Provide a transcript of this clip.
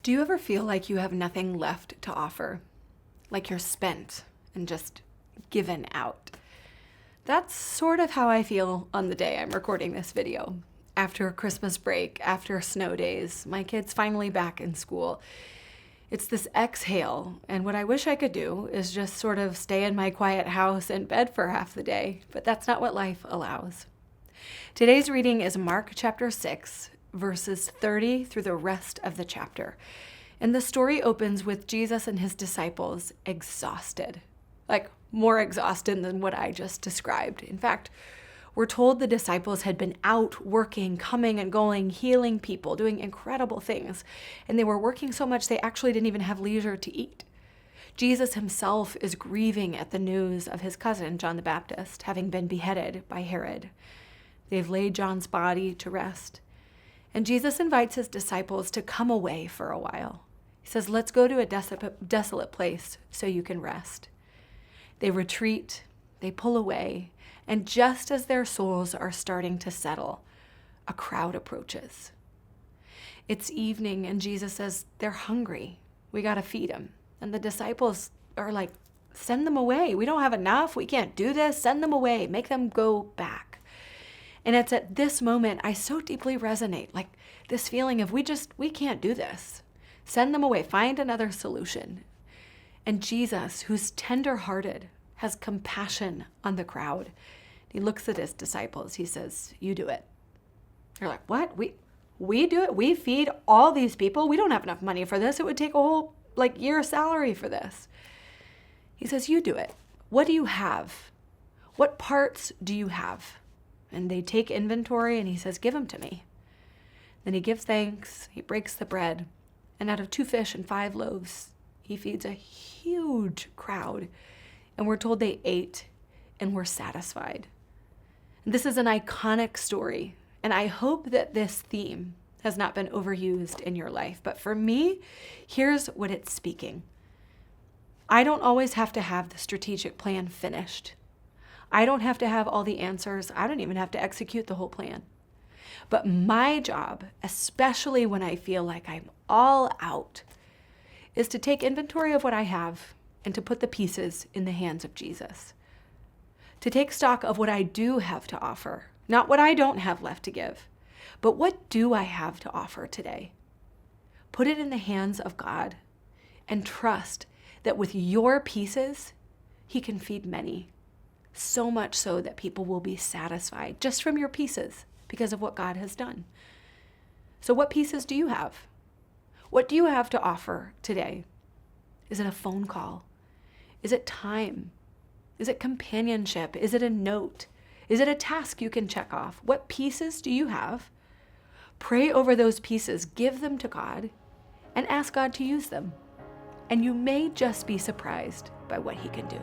Do you ever feel like you have nothing left to offer? Like you're spent and just given out? That's sort of how I feel on the day I'm recording this video. After a Christmas break, after snow days, my kid's finally back in school. It's this exhale, and what I wish I could do is just sort of stay in my quiet house in bed for half the day, but that's not what life allows. Today's reading is Mark chapter 6, verses 30 through the rest of the chapter. And the story opens with Jesus and his disciples exhausted, like more exhausted than what I just described. In fact, we're told the disciples had been out working, coming and going, healing people, doing incredible things. And they were working so much they actually didn't even have leisure to eat. Jesus himself is grieving at the news of his cousin, John the Baptist, having been beheaded by Herod. They've laid John's body to rest. And Jesus invites his disciples to come away for a while. He says, let's go to a desolate place so you can rest. They retreat, they pull away, and just as their souls are starting to settle, a crowd approaches. It's evening, and Jesus says, they're hungry. We got to feed them. And the disciples are like, send them away. We don't have enough. We can't do this. Send them away. Make them go back. And it's at this moment I so deeply resonate, like this feeling of we can't do this. Send them away. Find another solution. And Jesus, who's tender-hearted, has compassion on the crowd. He looks at his disciples. He says, you do it. They're like, what? We do it? We feed all these people? We don't have enough money for this. It would take a whole year's salary for this. He says, you do it. What do you have? What parts do you have? And they take inventory and he says, give them to me. Then he gives thanks. He breaks the bread. And out of 2 fish and 5 loaves, he feeds a huge crowd. And we're told they ate and were satisfied. And this is an iconic story. And I hope that this theme has not been overused in your life. But for me, here's what it's speaking. I don't always have to have the strategic plan finished. I don't have to have all the answers. I don't even have to execute the whole plan. But my job, especially when I feel like I'm all out, is to take inventory of what I have and to put the pieces in the hands of Jesus. To take stock of what I do have to offer, not what I don't have left to give, but what do I have to offer today? Put it in the hands of God and trust that with your pieces, he can feed many. So much so that people will be satisfied just from your pieces because of what God has done. So what pieces do you have? What do you have to offer today? Is it a phone call? Is it time? Is it companionship? Is it a note? Is it a task you can check off? What pieces do you have? Pray over those pieces, give them to God, and ask God to use them. And you may just be surprised by what he can do.